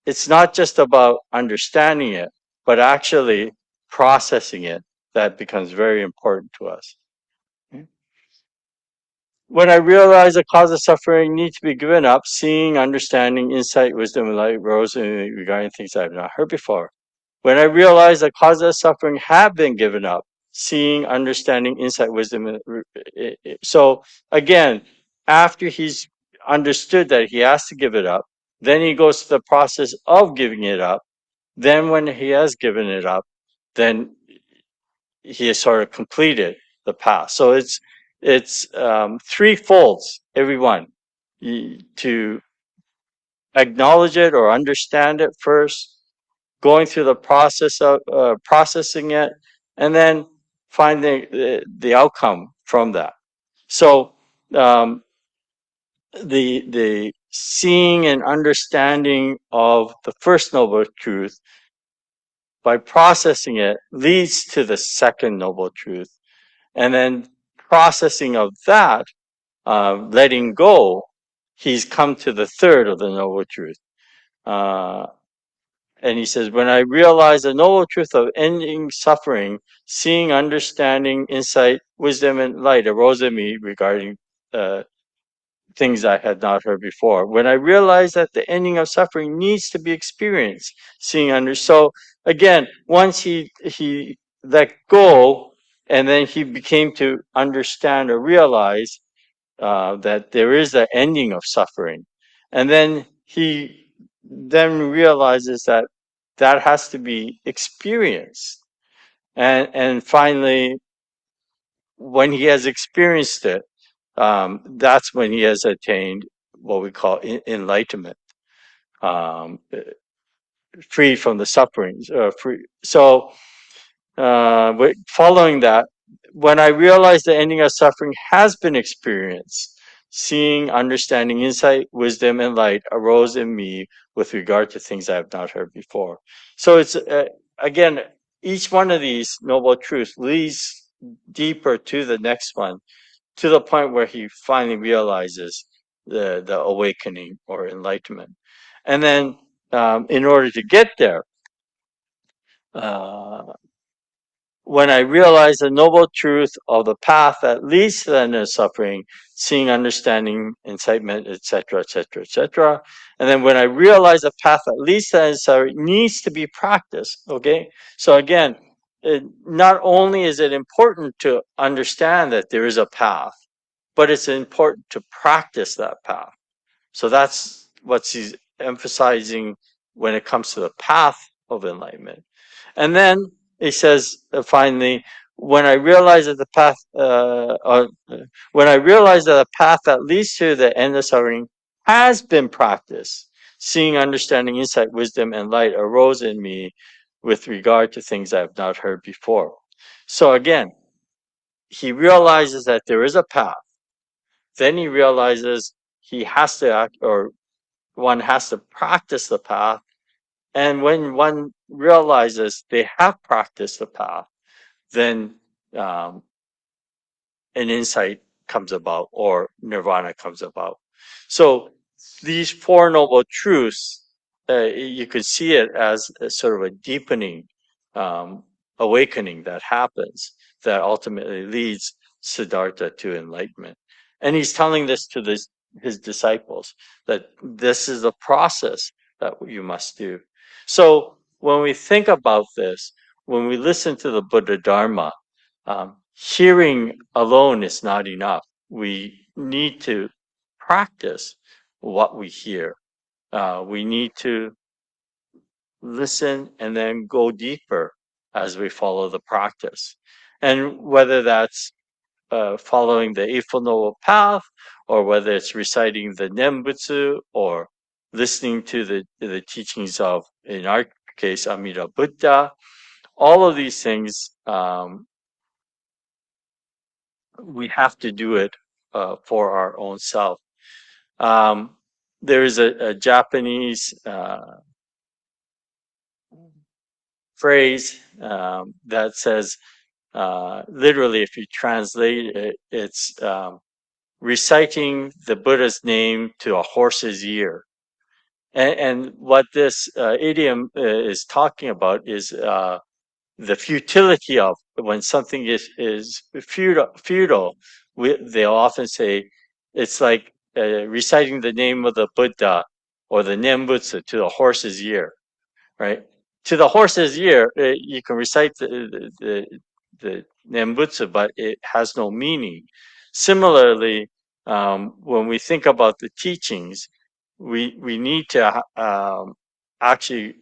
it's not just about understanding it, but actually processing it that becomes very important to us. When I realized the cause of suffering need to be given up, seeing, understanding, insight, wisdom, and light rose in me regarding things I have not heard before. When I realized the cause of suffering have been given up, seeing, understanding, insight, wisdom. So again, after he's understood that he has to give it up, then he goes to the process of giving it up. Then when he has given it up, then he has sort of completed the path. So it's three folds, every one. To acknowledge it or understand it first, going through the process of processing it, and then finding the outcome from that. So the seeing and understanding of the first noble truth by processing it leads to the second noble truth, and then processing of that, letting go, he's come to the third of the noble truth. And he says, when I realized the noble truth of ending suffering, seeing, understanding, insight, wisdom, and light arose in me regarding things I had not heard before. When I realized that the ending of suffering needs to be experienced, seeing under. So again, once he let go, and then he became to understand or realize that there is an ending of suffering, and then he then realizes that that has to be experienced, and finally, when he has experienced it, that's when he has attained what we call enlightenment, um, free from the sufferings. Free. So, following that, when I realized the ending of suffering has been experienced, seeing, understanding, insight, wisdom, and light arose in me with regard to things I have not heard before. So it's again, each one of these noble truths leads deeper to the next one, to the point where he finally realizes the awakening or enlightenment. And then, in order to get there, uh, when I realize the noble truth of the path that leads to the end of suffering, seeing, understanding, incitement, etc., etc., etc. And then when I realize the path that leads to the end of suffering needs to be practiced. Okay, so again, not only is it important to understand that there is a path, but it's important to practice that path. So that's what he's emphasizing when it comes to the path of enlightenment. And then he says, finally, when I realize that the path, when I realize that the path that leads to the end of suffering has been practiced, seeing, understanding, insight, wisdom, and light arose in me with regard to things I have not heard before. So again, he realizes that there is a path. Then he realizes he has to act, or one has to practice the path. And when one realizes they have practiced the path, then um, an insight comes about, or nirvana comes about. So these Four Noble Truths, you could see it as a sort of a deepening um, awakening that happens, that ultimately leads Siddhartha to enlightenment. And he's telling this to his disciples, that this is a process that you must do. So when we think about this, when we listen to the Buddha Dharma, hearing alone is not enough. We need to practice what we hear. We need to listen and then go deeper as we follow the practice. And whether that's following the Eightfold Noble Path, or whether it's reciting the Nembutsu, or listening to the teachings of, in our case, Amida Buddha, all of these things, we have to do it for our own self. There is a Japanese phrase that says, literally, if you translate it, it's reciting the Buddha's name to a horse's ear. And what this idiom is talking about is the futility of when something is futile. They'll often say it's like reciting the name of the Buddha or the Nembutsu to the horse's ear, right? To the horse's ear, you can recite the Nembutsu, but it has no meaning. Similarly, when we think about the teachings, we need to actually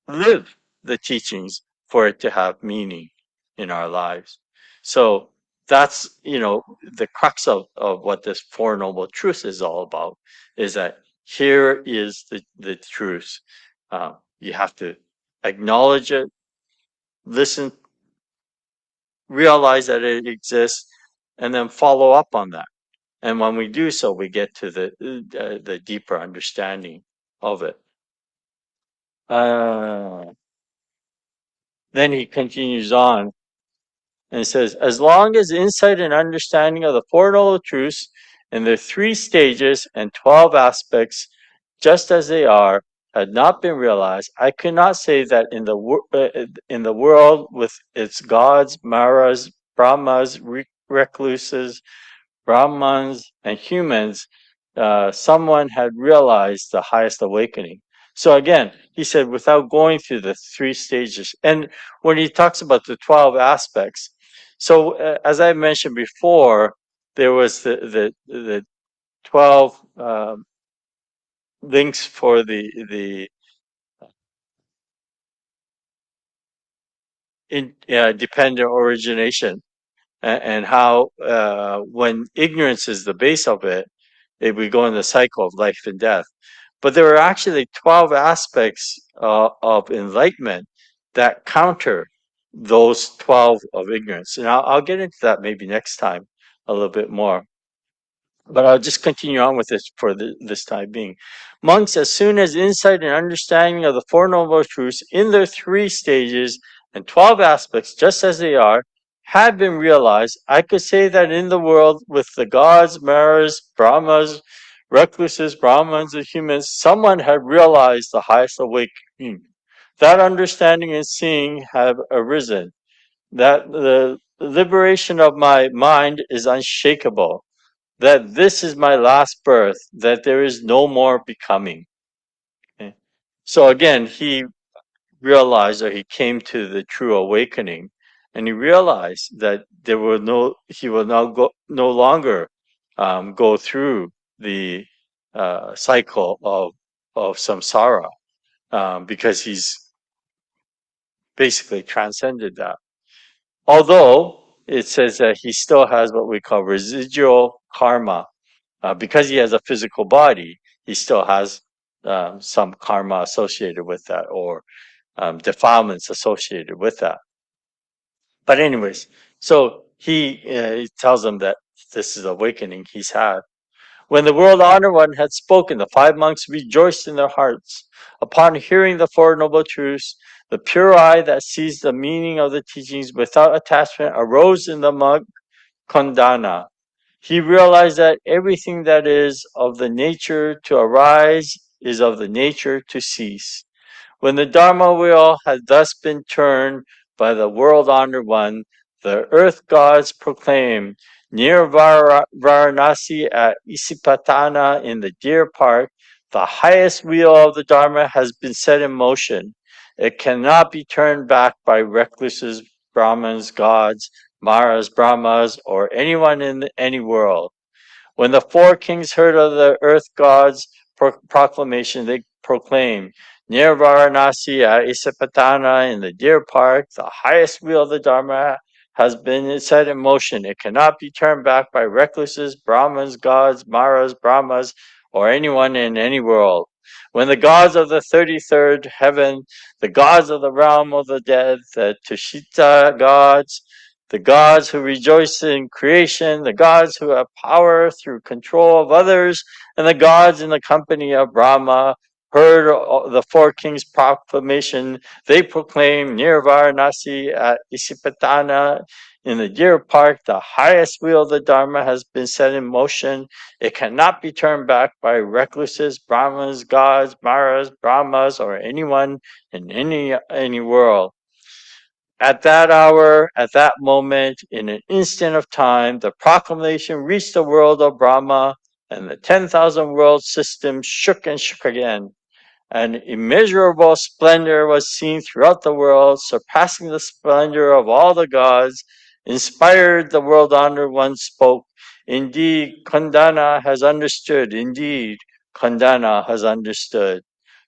live the teachings for it to have meaning in our lives. So that's, the crux of what this Four Noble Truths is all about, is that here is the truth. You have to acknowledge it, listen, realize that it exists, and then follow up on that. And when we do so, we get to the deeper understanding of it. Then he continues on and says, as long as insight and understanding of the Four Noble Truths and their 3 stages and 12 aspects, just as they are, had not been realized, I could not say that in the world with its gods, maras, brahmas, recluses, brahmans, and humans, someone had realized the highest awakening. So again, he said, without going through the 3 stages. And when he talks about the 12 aspects, so as I mentioned before, there was the 12 links for the dependent origination, and how when ignorance is the base of it, we go in the cycle of life and death. But there are actually 12 aspects of enlightenment that counter those 12 of ignorance. And I'll get into that maybe next time a little bit more. But I'll just continue on with this for this time being. Monks, as soon as insight and understanding of the Four Noble Truths in their 3 stages and 12 aspects, just as they are, had been realized, I could say that in the world with the gods, Maras, Brahmas, recluses, Brahmins, and humans, someone had realized the highest awakening. That understanding and seeing have arisen. That the liberation of my mind is unshakable, that this is my last birth, that there is no more becoming. Okay? So again, he realized, or he came to the true awakening, and he realized that he will now no longer go through the cycle of samsara, because he's basically transcended that. Although it says that he still has what we call residual karma. Because he has a physical body, he still has some karma associated with that, or defilements associated with that. But anyways, so he tells them that this is awakening he's had. When the world honored one had spoken, the 5 monks rejoiced in their hearts. Upon hearing the Four Noble Truths, the pure eye that sees the meaning of the teachings without attachment arose in the monk Kondana. He realized that everything that is of the nature to arise is of the nature to cease. When the Dharma wheel had thus been turned by the world-honored one, the earth gods proclaimed, near Varanasi at Isipatana in the Deer Park, the highest wheel of the Dharma has been set in motion. It cannot be turned back by recluses, Brahmins, gods, Maras, Brahmas, or anyone in any world. When the 4 kings heard of the earth gods' proclamation, they proclaimed, near Varanasi at Isipatana in the Deer Park, the highest wheel of the Dharma has been set in motion. It cannot be turned back by recluses, Brahmins, gods, Maras, Brahmas, or anyone in any world. When the gods of the 33rd heaven, the gods of the realm of the dead, the Tushita gods, the gods who rejoice in creation, the gods who have power through control of others, and the gods in the company of Brahma heard the 4 kings' proclamation. They proclaimed near Varanasi at Isipatana in the Deer Park, the highest wheel of the Dharma has been set in motion. It cannot be turned back by recluses, Brahmins, gods, Maras, Brahmas, or anyone in any world. At that hour, at that moment, in an instant of time, the proclamation reached the world of Brahma, and the 10,000 world system shook and shook again. An immeasurable splendor was seen throughout the world, surpassing the splendor of all the gods. Inspired, the world honored one spoke. Indeed, Kondana has understood. Indeed, Kondana has understood.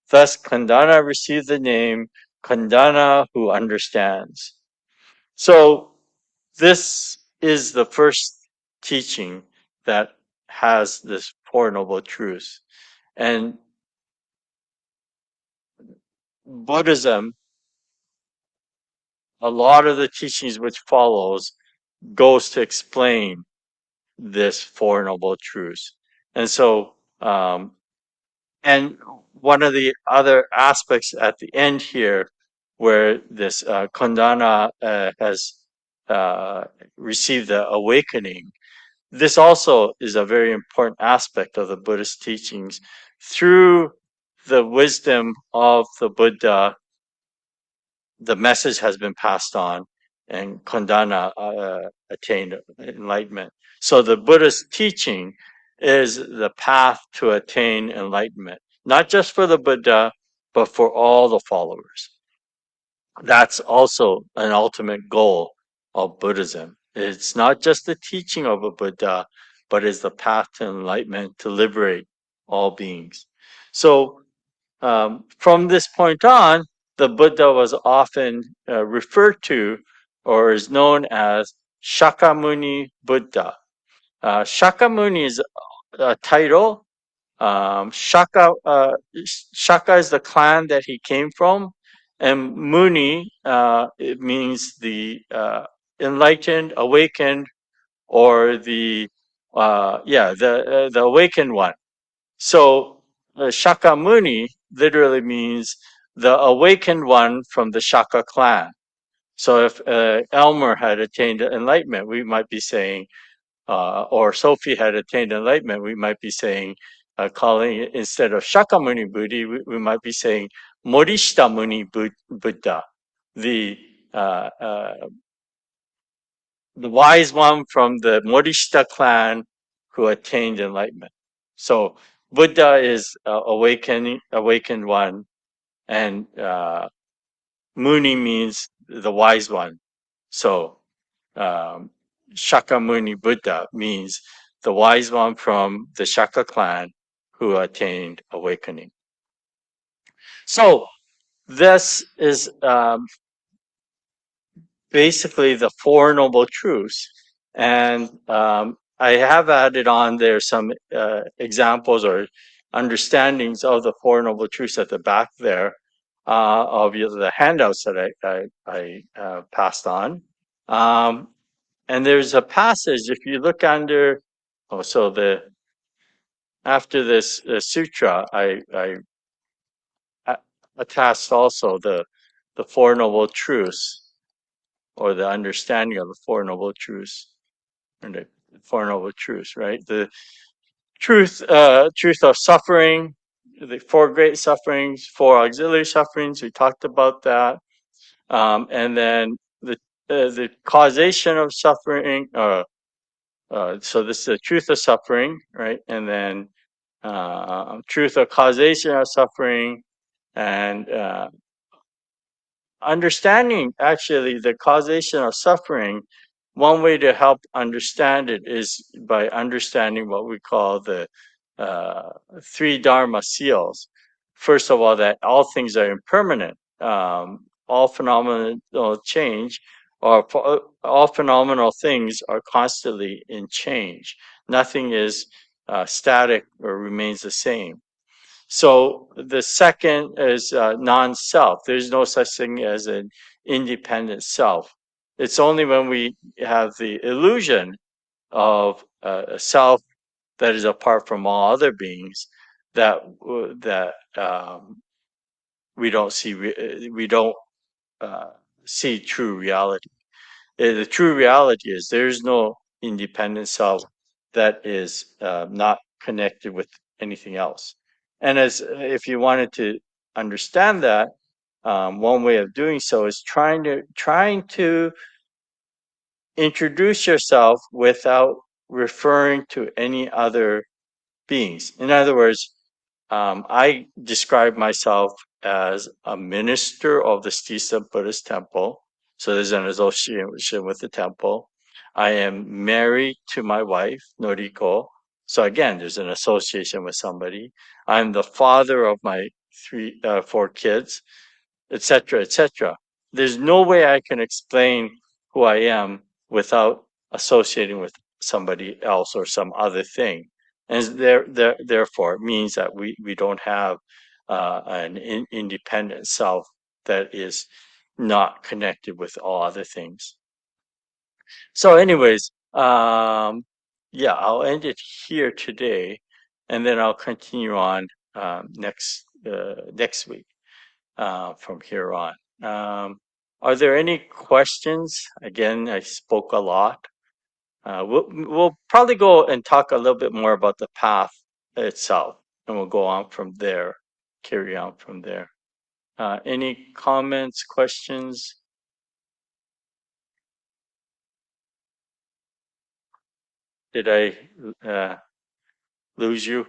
Thus, Kondana received the name Kondana who understands. So, this is the first teaching that has this Four Noble Truths. And Buddhism, a lot of the teachings which follows, goes to explain this Four Noble Truths. And so, and one of the other aspects at the end here, where this Kondana has received the awakening, this also is a very important aspect of the Buddhist teachings. Through the wisdom of the Buddha, the message has been passed on, and Kondana attained enlightenment. So the Buddhist teaching is the path to attain enlightenment, not just for the Buddha, but for all the followers. That's also an ultimate goal of Buddhism. It's not just the teaching of a Buddha, but is the path to enlightenment, to liberate all beings. So from this point on, the Buddha was often referred to, or is known as, Shakyamuni Buddha. Shakyamuni is a title. Shaka is the clan that he came from, and Muni it means the enlightened, awakened, or the awakened one. So Shakyamuni literally means the awakened one from the Shaka clan. So if Elmer had attained enlightenment, we might be saying, or Sophie had attained enlightenment, we might be saying, calling it, instead of Shakyamuni Buddha, we might be saying Morishita Muni Buddha, the uh, uh, the wise one from the Morishita clan who attained enlightenment. So Buddha is awakened one, and Muni means the wise one. So um, Shakyamuni Buddha means the wise one from the Shaka clan who attained awakening. So this is basically the Four Noble Truths. And I have added on there some examples or understandings of the Four Noble Truths at the back there of the handouts that I passed on. And there's a passage, if you look under, after this sutra, I attached also the Four Noble Truths, or the understanding of the Four Noble Truths, and the Four Noble Truths, right? The truth of suffering, the four great sufferings, four auxiliary sufferings. We talked about that, and then the causation of suffering. So this is the truth of suffering, right? And then truth of causation of suffering, and understanding actually the causation of suffering. One way to help understand it is by understanding what we call the three Dharma seals. First of all, that all things are impermanent. All phenomenal change, or all phenomenal things are constantly in change. Nothing is static or remains the same. So the second is non-self. There's no such thing as an independent self. It's only when we have the illusion of a self that is apart from all other beings that we don't see true reality. The true reality is there's no independent self that is not connected with anything else. And as if you wanted to understand that, one way of doing so is trying to introduce yourself without referring to any other beings. In other words, I describe myself as a minister of the Stisa Buddhist temple. So there's an association with the temple. I am married to my wife, Noriko. So again, there's an association with somebody. I'm the father of my four kids, etc., etc. There's no way I can explain who I am without associating with somebody else or some other thing. And therefore, it means that we don't have an independent self that is not connected with all other things. So, anyways, yeah, I'll end it here today, and then I'll continue on next week from here on. Are there any questions? Again, I spoke a lot. We'll probably go and talk a little bit more about the path itself, and we'll go on from there, carry on from there. Any comments, questions? Did I lose you?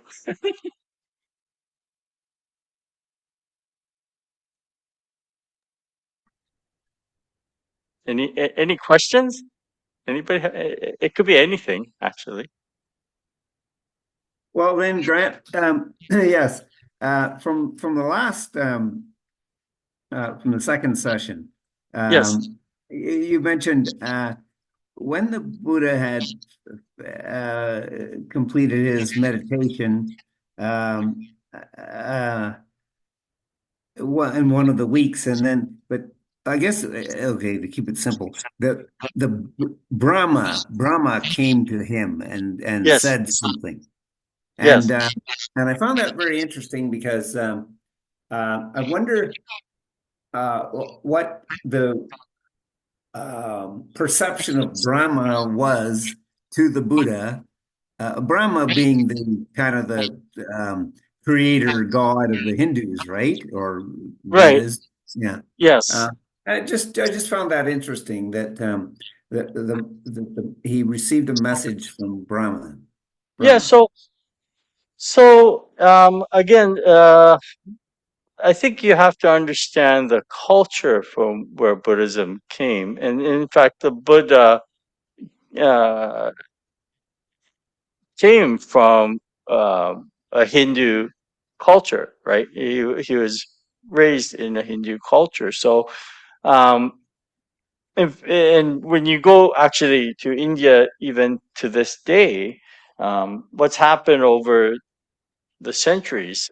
Any questions? Anybody? It could be anything, actually. Well, then, Grant, yes, from the last from the second session, Yes. you mentioned when the Buddha had completed his meditation, in one of the weeks, and then, but I guess, okay, to keep it simple, the Brahma came to him and Yes, said something, yes, and I found that very interesting because I wonder what the perception of Brahma was to the Buddha. Brahma being the kind of the creator god of the Hindus, right? Or right, Vedas. Yeah. yes. Uh, I just found that interesting that he received a message from Brahma. Yeah, Brahma. so again, I think you have to understand the culture from where Buddhism came. And in fact, the Buddha uh, came from a Hindu culture, right? He was raised in a Hindu culture. So, um, and when you go actually to India, even to this day, what's happened over the centuries,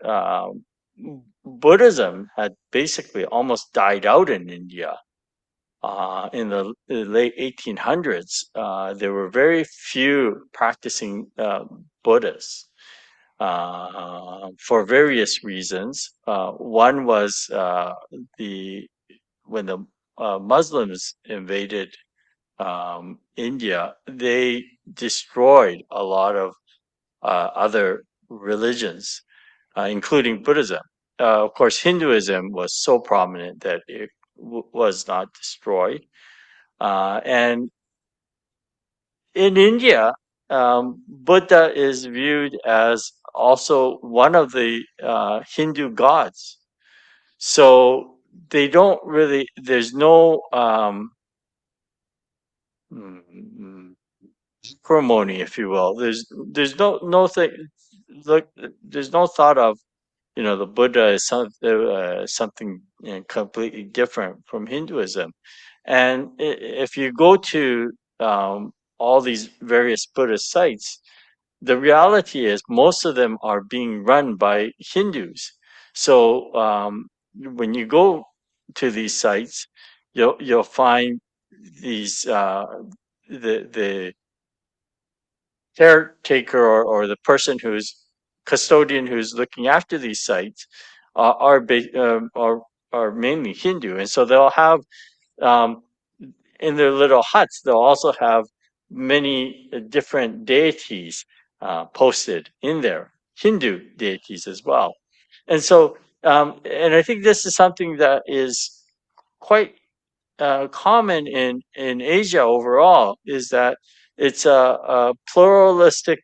Buddhism had basically almost died out in India. In the late 1800s, there were very few practicing Buddhists for various reasons. One was the when the Muslims invaded India, they destroyed a lot of other religions, including Buddhism. Of course, Hinduism was so prominent that it was not destroyed. And in India, Buddha is viewed as also one of the Hindu gods. So they don't really, there's no mm, ceremony, if you will. There's no thing. Look, there's no thought of the Buddha is something completely different from Hinduism. And if you go to all these various Buddhist sites, the reality is most of them are being run by Hindus. So when you go to these sites, you'll find these the caretaker or the person who's custodian who's looking after these sites are mainly Hindu, and so they'll have um, in their little huts, they'll also have many different deities posted in there, Hindu deities as well. And so, and I think this is something that is quite common in Asia overall, is that it's a pluralistic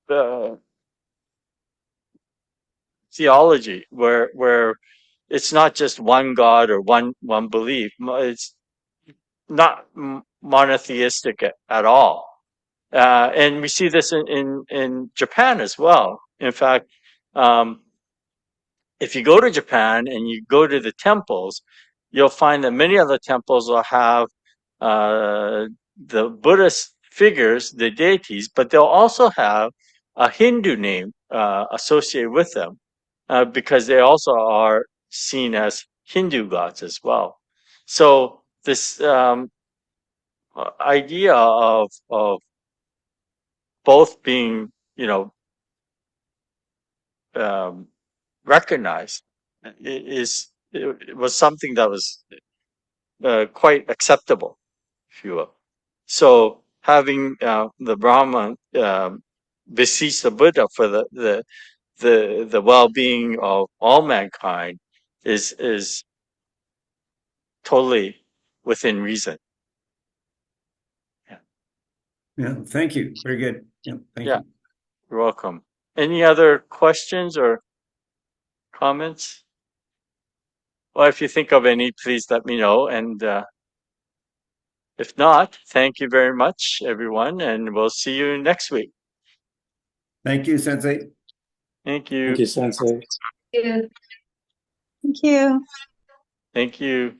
uh, theology where it's not just one God or one belief. It's not monotheistic at all. And we see this in Japan as well. In fact, um, if you go to Japan and you go to the temples, you'll find that many of the temples will have uh, the Buddhist figures, the deities, but they'll also have a Hindu name associated with them because they also are seen as Hindu gods as well. So this idea of both being, um, recognized it was something that was quite acceptable, if you will. So having the Brahman beseech the Buddha for the well-being of all mankind is totally within reason. Yeah, Yeah. Thank you. Very good. Yeah. Thank yeah, you. you're welcome. Any other questions or comments? Well, if you think of any, please let me know. And if not, thank you very much, everyone, and we'll see you next week. Thank you, Sensei. Thank Thank you. you, Sensei. Thank you. Thank you.